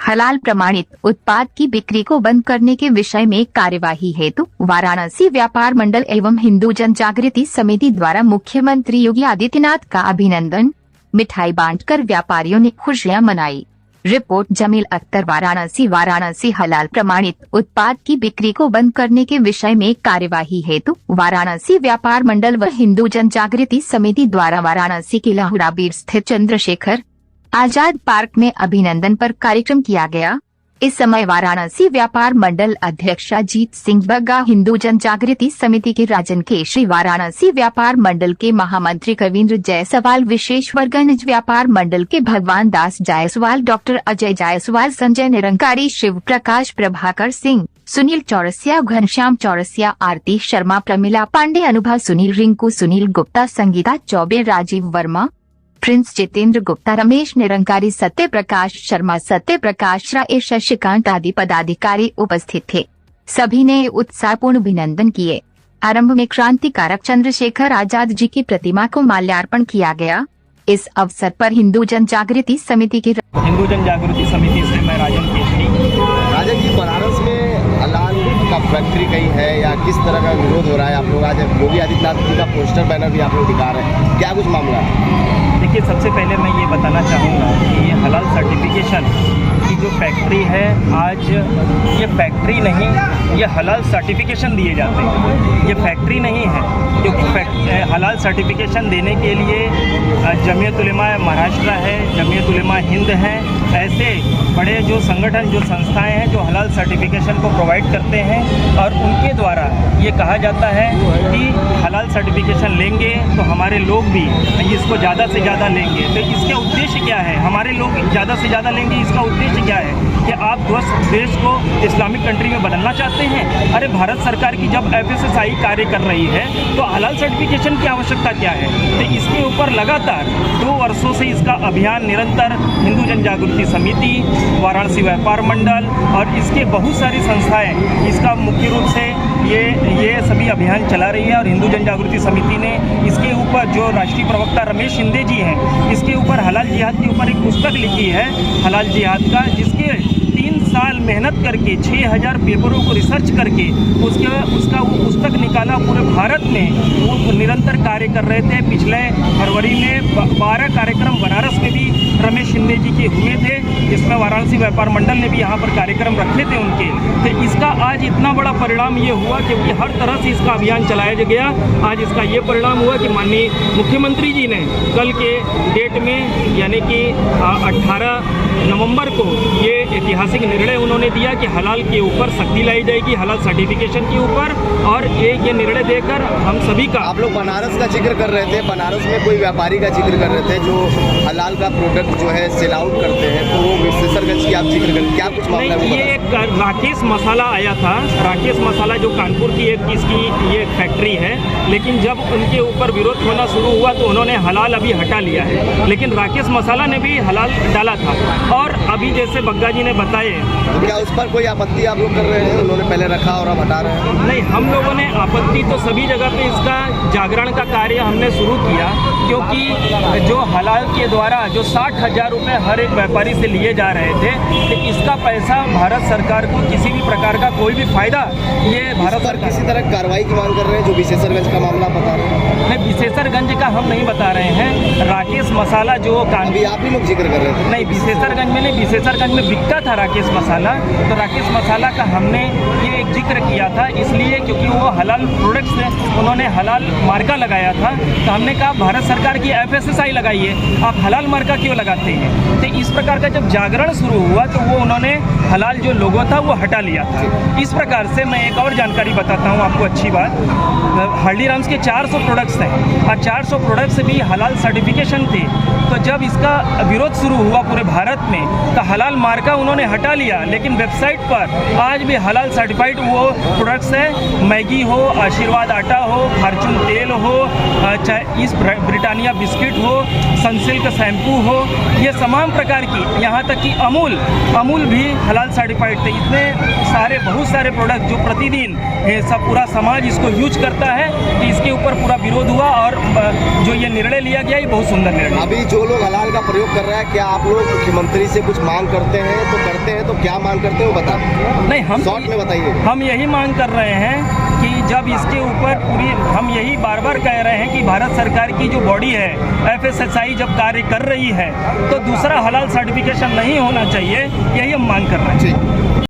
हलाल प्रमाणित उत्पाद की बिक्री को बंद करने के विषय में कार्यवाही हेतु वाराणसी व्यापार मंडल एवं हिंदू जन जागृति समिति द्वारा मुख्यमंत्री योगी आदित्यनाथ का अभिनंदन। मिठाई बांटकर व्यापारियों ने खुशियां मनाई। रिपोर्ट जमील अख्तर, वाराणसी हलाल प्रमाणित उत्पाद की बिक्री को बंद करने के विषय में कार्यवाही हेतु वाराणसी व्यापार मंडल व हिंदू जन जागृति समिति द्वारा वाराणसी के लाहुराबीर स्थित चंद्रशेखर आजाद पार्क में अभिनंदन पर कार्यक्रम किया गया। इस समय वाराणसी व्यापार मंडल अध्यक्ष अजीत सिंह बग्गा, हिंदू जन जागृति समिति के राजन केशरी, वाराणसी व्यापार मंडल के महामंत्री कविंद्र जायसवाल, विशेश्वरगंज व्यापार मंडल के भगवान दास जायसवाल, डॉक्टर अजय जायसवाल, संजय निरंकारी, शिव प्रकाश, प्रभाकर सिंह, सुनील चौरसिया, घनश्याम चौरसिया, आरती शर्मा, प्रमिला पांडे, अनुभव, सुनील रिंकू, सुनील गुप्ता, संगीता चौबे, राजीव वर्मा, प्रिंस, जितेंद्र गुप्ता, रमेश निरंकारी, सत्य प्रकाश शर्मा, सत्य प्रकाश राय, शशिकांत आदि पदाधिकारी उपस्थित थे। सभी ने उत्साहपूर्ण अभिनंदन किए। आरंभ में क्रांतिकारक चंद्रशेखर आजाद जी की प्रतिमा को माल्यार्पण किया गया। इस अवसर पर हिंदू जन जागृति समिति से मैं राजन केशरी। राजन जी, बनारस में हलाल का फैक्ट्री कहीं है या किस तरह का विरोध हो रहा है? आप लोग आज योगी आदित्यनाथ जी का पोस्टर बैनर भी आप लोग दिखा रहे हैं, क्या कुछ मामला है? देखिए, सबसे पहले मैं ये बताना चाहूँगा कि ये हलाल सर्टिफिकेशन की जो फैक्ट्री है, आज ये फैक्ट्री नहीं, ये हलाल सर्टिफिकेशन दिए जाते हैं। ये फैक्ट्री नहीं है, क्योंकि हलाल सर्टिफिकेशन देने के लिए जमीयत उलेमा महाराष्ट्र है, जमीयत उलेमा हिंद है, ऐसे बड़े जो संगठन, जो संस्थाएं हैं जो हलाल सर्टिफिकेशन को प्रोवाइड करते हैं, और उनके द्वारा ये कहा जाता है कि हलाल सर्टिफिकेशन लेंगे तो हमारे लोग भी इसको ज़्यादा से ज़्यादा लेंगे। तो इसका उद्देश्य क्या है? हमारे लोग ज़्यादा से ज़्यादा लेंगे, इसका उद्देश्य क्या है कि आप देश को इस्लामिक कंट्री में बदलना चाहते हैं? अरे, भारत सरकार की जब FSSAI कार्य कर रही है तो हलाल सर्टिफिकेशन की आवश्यकता क्या है? तो इसके ऊपर लगातार 2 वर्षों से इसका अभियान निरंतर हिंदू जन जागृति समिति, वाराणसी व्यापार मंडल और इसके बहुत सारी संस्थाएं इसका मुख्य रूप से ये सभी अभियान चला रही है। और हिंदू जन जागृति समिति ने इसके ऊपर, जो राष्ट्रीय प्रवक्ता रमेश शिंदे जी हैं, इसके ऊपर हलाल जिहाद के ऊपर एक पुस्तक लिखी है, हलाल जिहाद का, जिसके 3 साल मेहनत करके 6000 पेपरों को रिसर्च करके उसका वो पुस्तक निकाला। पूरे भारत में वो निरंतर कार्य कर रहे थे। पिछले फरवरी में 12 कार्यक्रम बनारस में भी रमेश शिंदे जी के हुए थे, जिसमें वाराणसी व्यापार मंडल ने भी यहाँ पर कार्यक्रम रखे थे उनके। तो इसका आज इतना बड़ा परिणाम ये हुआ क्योंकि हर तरह से इसका अभियान चलाया गया। आज इसका ये परिणाम हुआ कि माननीय मुख्यमंत्री जी ने कल के डेट में, यानी कि 18 नवंबर को, ये ऐतिहासिक निर्णय उन्होंने दिया कि हलाल के ऊपर सख्ती लाई जाएगी, हलाल सर्टिफिकेशन के ऊपर। और ये निर्णय देकर हम सभी का, आप लोग बनारस का जिक्र कर रहे थे, बनारस में कोई व्यापारी का जिक्र कर रहे थे जो हलाल का प्रोडक्ट जो है सेल आउट करते हैं, तो वो विशेषरगंज की आप जिक्र करें, क्या कुछ मामला है? ये एक राकेश मसाला आया था, राकेश मसाला जो कानपुर की इसकी ये फैक्ट्री है, लेकिन जब उनके ऊपर विरोध होना शुरू हुआ तो उन्होंने हलाल अभी हटा लिया है, लेकिन राकेश मसाला ने भी हलाल डाला था। और अभी जैसे बग्गा जी ने बताए, तो क्या उस पर कोई आपत्ति आप लोग कर रहे हैं? उन्होंने पहले रखा और अब हटा रहे हैं? नहीं, हम लोगों ने आपत्ति तो सभी जगह पे इसका जागरण का कार्य हमने शुरू किया, क्योंकि जो हलाल के द्वारा जो 60,000 रुपये हर एक व्यापारी से लिए जा रहे थे, तो इसका पैसा भारत सरकार को किसी भी प्रकार का कोई भी फायदा, ये भारत पर किसी तरह कार्रवाई की मांग कर रहे हैं? जो विशेषरगंज का मामला बता रहे हैं? नहीं, विशेषरगंज का हम नहीं बता रहे हैं। राकेश मसाला जो अभी आप ही लोग जिक्र कर रहे थे। नहीं, विशेषरगंज में नहीं, विशेषरगंज में बिकता था राकेश मसाला, तो राकेश मसाला का हमने ये एक जिक्र किया था इसलिए क्योंकि वो हलाल प्रोडक्ट्स से उन्होंने हलाल मार्का लगाया था। तो हमने कहा भारत सरकार की FSSAI लगाई है, आप हलाल मार्का क्यों लगाते हैं? तो इस प्रकार का जब जागरण शुरू हुआ तो वो उन्होंने हलाल जो लोगो था वो हटा लिया था। इस प्रकार से मैं एक और जानकारी बताता हूँ आपको, अच्छी बात, हल्दीराम्स के 400 प्रोडक्ट्स हैं और 400 प्रोडक्ट्स भी हलाल सर्टिफिकेशन थे। तो जब इसका विरोध शुरू हुआ पूरे भारत में तो हलाल मार्का उन्होंने हटा लिया, लेकिन वेबसाइट पर आज भी हलाल सर्टिफाइड वो प्रोडक्ट्स है। मैगी हो, आशीर्वाद आटा हो, फॉर्चून तेल हो, चाहे इस ब्रिटानिया बिस्किट हो, सनसिल्क शैम्पू हो, ये तमाम प्रकार की, यहाँ तक कि अमूल भी हलाल सर्टिफाइड थे। इतने सारे बहुत सारे प्रोडक्ट जो प्रतिदिन सब पूरा समाज इसको यूज करता है, तो इसके ऊपर पूरा विरोध हुआ और जो ये ये निर्णय लिया गया, ये बहुत सुंदर निर्णय। अभी जो लोग हलाल का प्रयोग कर रहे हैं, क्या आप लोग मुख्यमंत्री से कुछ मांग करते हैं? तो क्या मांग करते हैं वो बता नहीं, हम शॉर्ट में बताइए। हम यही मांग कर रहे हैं कि जब इसके ऊपर पूरी, हम यही बार बार कह रहे हैं कि भारत सरकार की जो बॉडी है FSSAI जब कार्य कर रही है तो दूसरा हलाल सर्टिफिकेशन नहीं होना चाहिए, यही हम मांग कर रहे हैं। ठीक।